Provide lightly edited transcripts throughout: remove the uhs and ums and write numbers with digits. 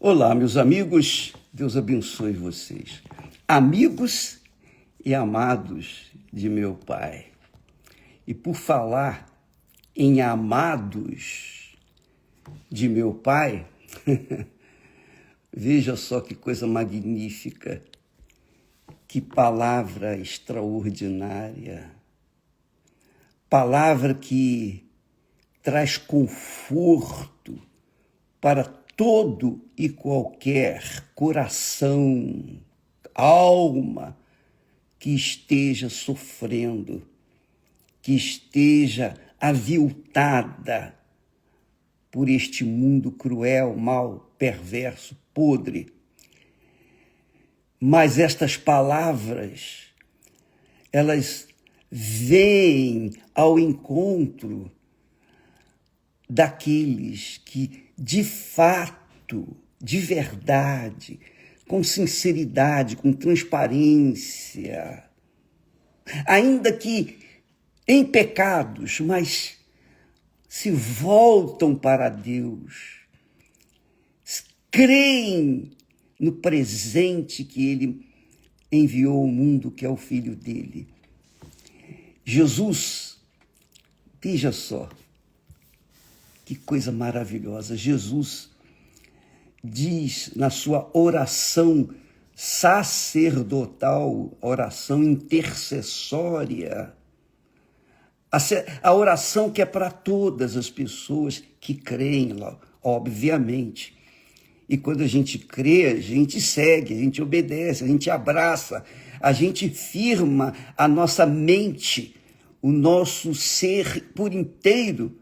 Olá, meus amigos, Deus abençoe vocês. Amigos e amados de meu Pai. E por falar em amados de meu Pai, veja só que coisa magnífica, que palavra extraordinária, palavra que traz conforto para todo e qualquer coração, alma que esteja sofrendo, que esteja aviltada por este mundo cruel, mau, perverso, podre. Mas estas palavras, elas vêm ao encontro daqueles que, de fato, de verdade, com sinceridade, com transparência, ainda que em pecados, mas se voltam para Deus, creem no presente que Ele enviou ao mundo, que é o Filho dele. Jesus, veja só, que coisa maravilhosa. Jesus diz na sua oração sacerdotal, oração intercessória, a oração que é para todas as pessoas que creem, obviamente. E quando a gente crê, a gente segue, a gente obedece, a gente abraça, a gente firma a nossa mente, o nosso ser por inteiro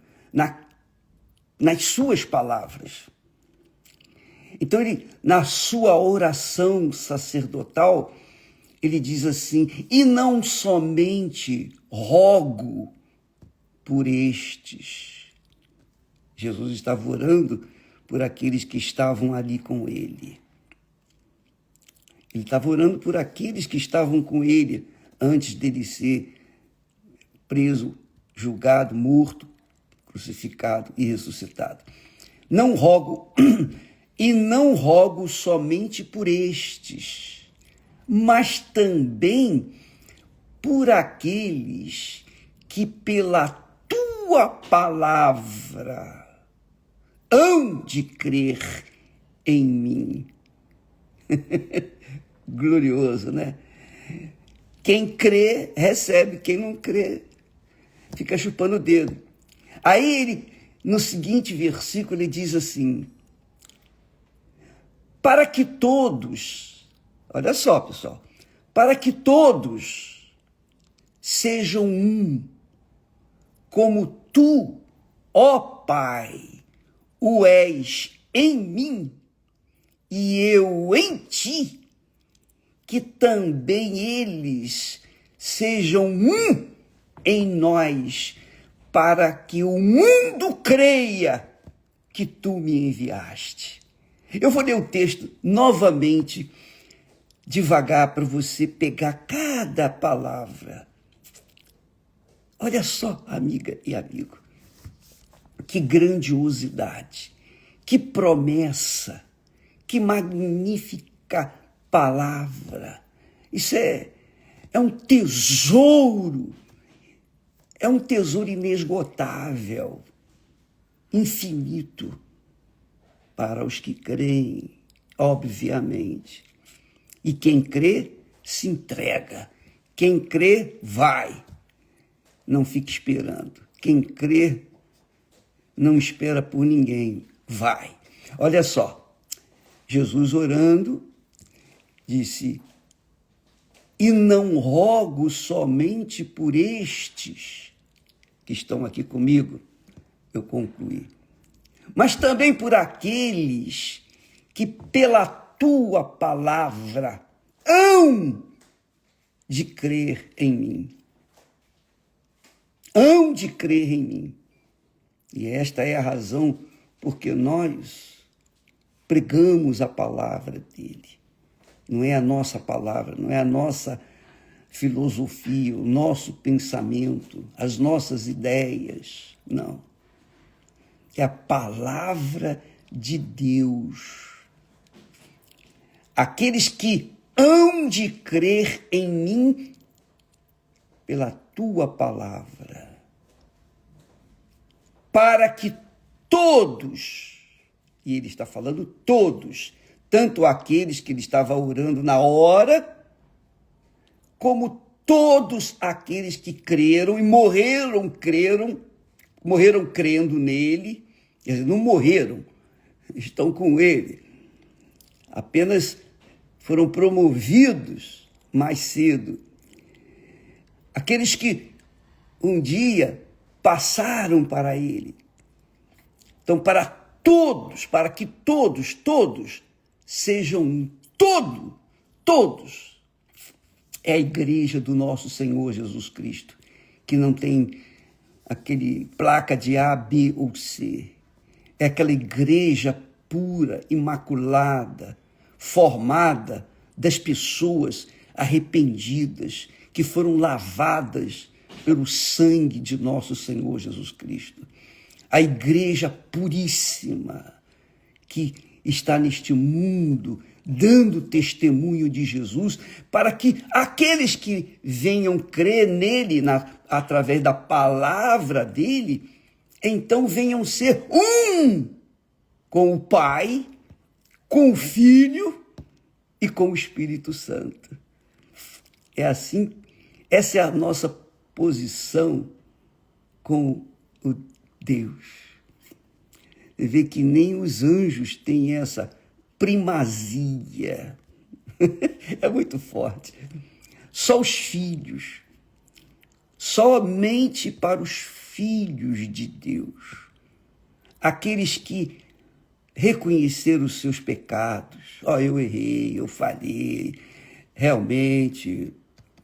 nas suas palavras. Então, ele, na sua oração sacerdotal, ele diz assim: e não somente rogo por estes. Jesus estava orando por aqueles que estavam ali com ele. Ele estava orando por aqueles que estavam com ele antes dele ser preso, julgado, morto, crucificado e ressuscitado. Não rogo, e não rogo somente por estes, mas também por aqueles que pela tua palavra hão de crer em mim. Glorioso, né? Quem crê, recebe. Quem não crê, fica chupando o dedo. Aí ele, no seguinte versículo, ele diz assim: para que todos, olha só, pessoal, para que todos sejam um, como tu, ó Pai, o és em mim e eu em ti, que também eles sejam um em nós, para que o mundo creia que tu me enviaste. Eu vou ler o texto novamente, devagar, para você pegar cada palavra. Olha só, amiga e amigo, que grandiosidade, que promessa, que magnífica palavra. Isso é um tesouro, é um tesouro inesgotável, infinito, para os que creem, obviamente. E quem crê, se entrega. Quem crê, vai. Não fique esperando. Quem crê, não espera por ninguém, vai. Olha só, Jesus orando, disse: e não rogo somente por estes que estão aqui comigo, eu concluí, mas também por aqueles que pela tua palavra hão de crer em mim. Hão de crer em mim. E esta é a razão porque nós pregamos a palavra dele. Não é a nossa palavra, não é a nossa filosofia, o nosso pensamento, as nossas ideias, não. É a palavra de Deus, aqueles que hão de crer em mim pela tua palavra, para que todos, e ele está falando todos, tanto aqueles que ele estava orando na hora, como todos aqueles que creram e morreram crendo nele, eles não morreram, estão com ele, apenas foram promovidos mais cedo. Aqueles que um dia passaram para ele. Então, para que todos sejam um, todos. É a igreja do nosso Senhor Jesus Cristo, que não tem aquele placa de A, B ou C. É aquela igreja pura, imaculada, formada das pessoas arrependidas, que foram lavadas pelo sangue de nosso Senhor Jesus Cristo. A igreja puríssima que está neste mundo dando testemunho de Jesus, para que aqueles que venham crer nele através da palavra dele, então venham ser um com o Pai, com o Filho e com o Espírito Santo. É assim, essa é a nossa posição com o Deus. Você vê que nem os anjos têm essa primazia. É muito forte. Só os filhos. Somente para os filhos de Deus. Aqueles que reconheceram os seus pecados. Eu errei, eu falhei. Realmente,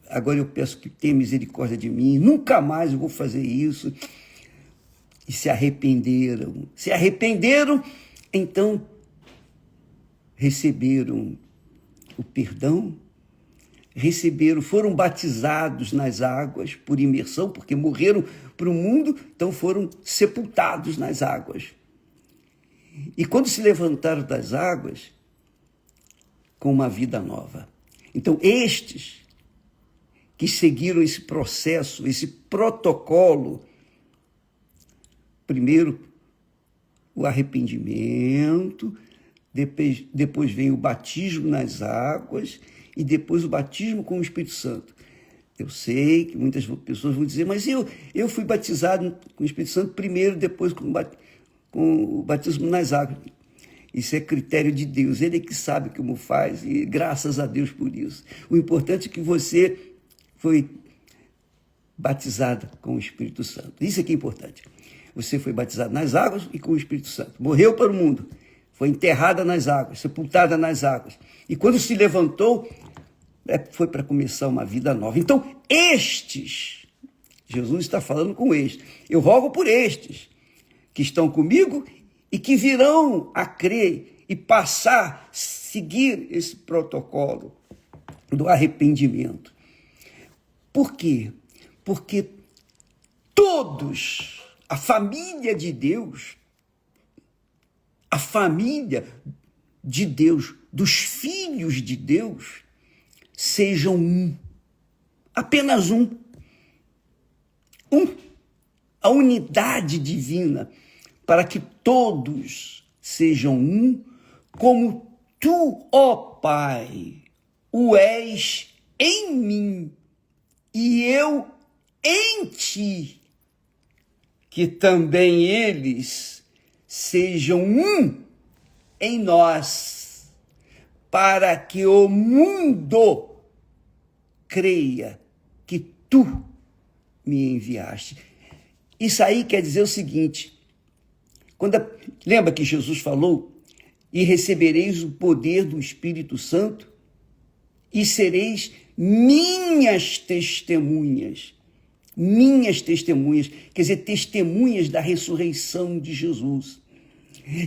agora eu peço que tenha misericórdia de mim. Nunca mais eu vou fazer isso. E se arrependeram. Então receberam o perdão, foram batizados nas águas por imersão, porque morreram para o mundo, então foram sepultados nas águas. E quando se levantaram das águas, com uma vida nova. Então, estes que seguiram esse processo, esse protocolo, primeiro o arrependimento, depois vem o batismo nas águas e depois o batismo com o Espírito Santo. Eu sei que muitas pessoas vão dizer, mas eu fui batizado com o Espírito Santo primeiro, depois com o batismo nas águas. Isso é critério de Deus, Ele é que sabe como faz e graças a Deus por isso. O importante é que você foi batizado com o Espírito Santo. Isso é que é importante. Você foi batizado nas águas e com o Espírito Santo. Morreu para o mundo. Foi enterrada nas águas, sepultada nas águas. E quando se levantou, foi para começar uma vida nova. Então, estes, Jesus está falando com estes. Eu rogo por estes que estão comigo e que virão a crer e passar, seguir esse protocolo do arrependimento. Por quê? Porque todos, a família de Deus, dos filhos de Deus, sejam um, apenas um. A unidade divina, para que todos sejam um, como tu, ó Pai, o és em mim e eu em ti, que também eles sejam um em nós, para que o mundo creia que tu me enviaste. Isso aí quer dizer o seguinte, lembra que Jesus falou, e recebereis o poder do Espírito Santo e sereis minhas testemunhas, quer dizer, testemunhas da ressurreição de Jesus.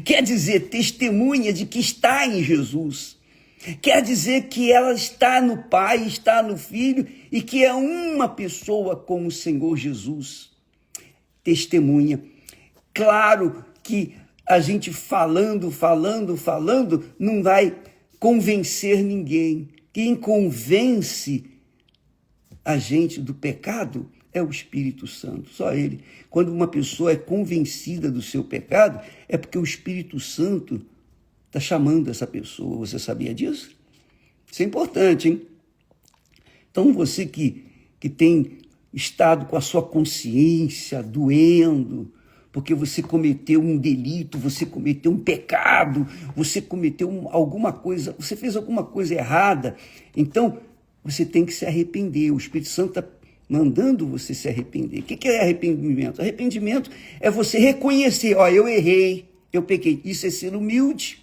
Quer dizer, testemunha de que está em Jesus. Quer dizer que ela está no Pai, está no Filho e que é uma pessoa com o Senhor Jesus. Testemunha. Claro que a gente falando, não vai convencer ninguém. Quem convence a gente do pecado é o Espírito Santo, só ele. Quando uma pessoa é convencida do seu pecado, é porque o Espírito Santo está chamando essa pessoa. Você sabia disso? Isso é importante, hein? Então, você que tem estado com a sua consciência doendo, porque você cometeu um delito, você cometeu um pecado, você cometeu alguma coisa, você fez alguma coisa errada, então você tem que se arrepender. O Espírito Santo está mandando você se arrepender. O que é arrependimento? Arrependimento é você reconhecer, eu errei, eu pequei. Isso é ser humilde,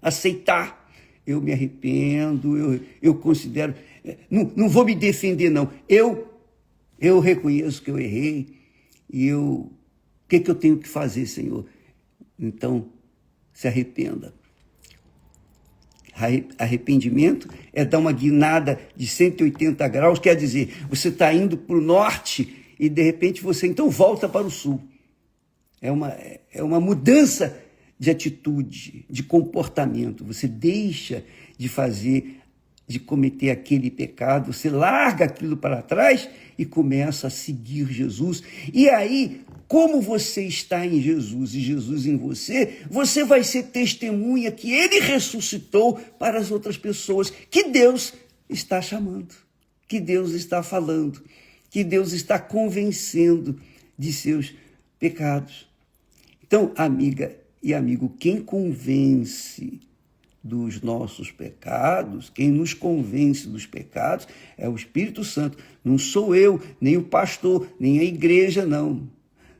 aceitar. Eu me arrependo, eu considero, não vou me defender, não. Eu reconheço que eu errei e o que eu tenho que fazer, Senhor? Então, se arrependa. Arrependimento é dar uma guinada de 180 graus, quer dizer, você está indo para o norte e, de repente, você então volta para o sul. É uma mudança de atitude, de comportamento. Você deixa de cometer aquele pecado, você larga aquilo para trás e começa a seguir Jesus. E aí, como você está em Jesus e Jesus em você, você vai ser testemunha que ele ressuscitou para as outras pessoas, que Deus está chamando, que Deus está falando, que Deus está convencendo de seus pecados. Então, amiga e amigo, quem convence dos nossos pecados, quem nos convence dos pecados é o Espírito Santo. Não sou eu, nem o pastor, nem a igreja, não.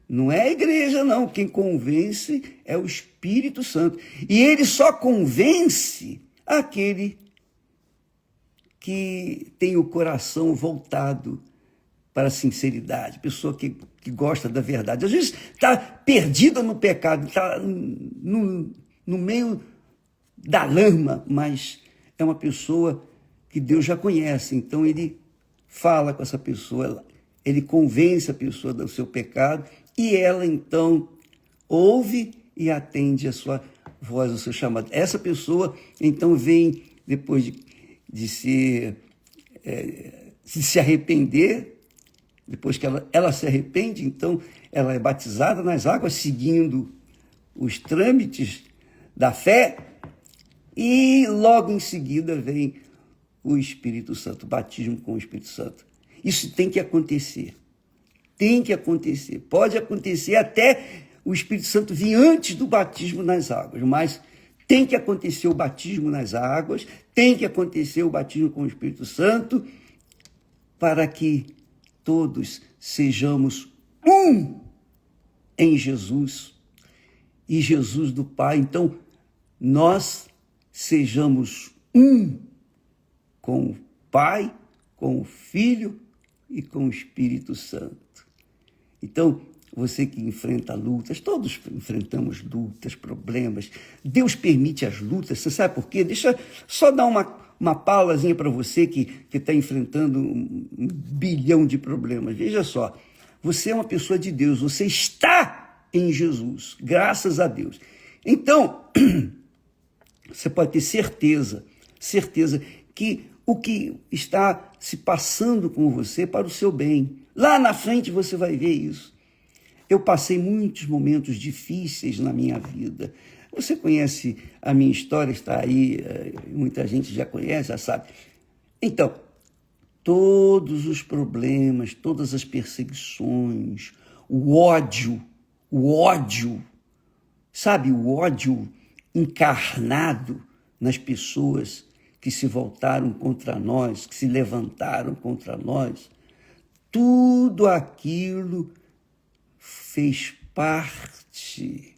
Não é a igreja, não. Quem convence é o Espírito Santo. E ele só convence aquele que tem o coração voltado para a sinceridade, pessoa que gosta da verdade. Às vezes está perdida no pecado, está no meio da lama, mas é uma pessoa que Deus já conhece, então ele fala com essa pessoa, ele convence a pessoa do seu pecado e ela então ouve e atende a sua voz, o seu chamado. Essa pessoa então vem, depois de se arrepender, depois que ela se arrepende, então ela é batizada nas águas, seguindo os trâmites da fé, e logo em seguida vem o Espírito Santo, o batismo com o Espírito Santo. Isso tem que acontecer. Tem que acontecer. Pode acontecer até o Espírito Santo vir antes do batismo nas águas, mas tem que acontecer o batismo nas águas, tem que acontecer o batismo com o Espírito Santo, para que todos sejamos um em Jesus e Jesus do Pai. Então, nós sejamos um com o Pai, com o Filho e com o Espírito Santo. Então, você que enfrenta lutas, todos enfrentamos lutas, problemas. Deus permite as lutas, você sabe por quê? Deixa só dar uma paulazinha para você que está enfrentando um bilhão de problemas. Veja só, você é uma pessoa de Deus, você está em Jesus, graças a Deus. Então, você pode ter certeza que o que está se passando com você é para o seu bem. Lá na frente você vai ver isso. Eu passei muitos momentos difíceis na minha vida. Você conhece a minha história, está aí, muita gente já conhece, já sabe. Então, todos os problemas, todas as perseguições, o ódio, sabe, o ódio encarnado nas pessoas que se voltaram contra nós, que se levantaram contra nós, tudo aquilo fez parte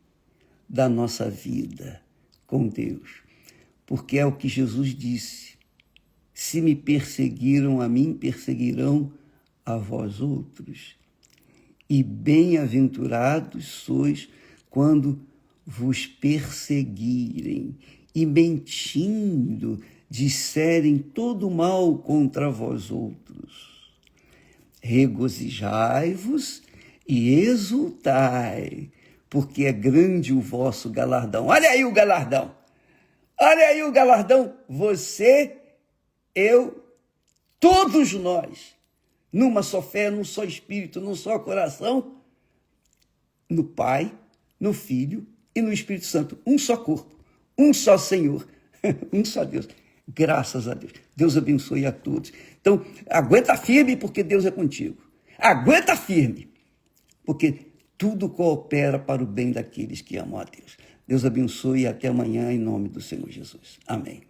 da nossa vida com Deus, porque é o que Jesus disse: se me perseguiram a mim, perseguirão a vós outros, e bem-aventurados sois quando vos perseguirem e mentindo disserem todo mal contra vós outros. Regozijai-vos e exultai, porque é grande o vosso galardão. Olha aí o galardão. Olha aí o galardão. Você, eu, todos nós, numa só fé, num só espírito, num só coração, no Pai, no Filho e no Espírito Santo. Um só corpo, um só Senhor, um só Deus. Graças a Deus. Deus abençoe a todos. Então, aguenta firme porque Deus é contigo. Aguenta firme, porque tudo coopera para o bem daqueles que amam a Deus. Deus abençoe e até amanhã em nome do Senhor Jesus. Amém.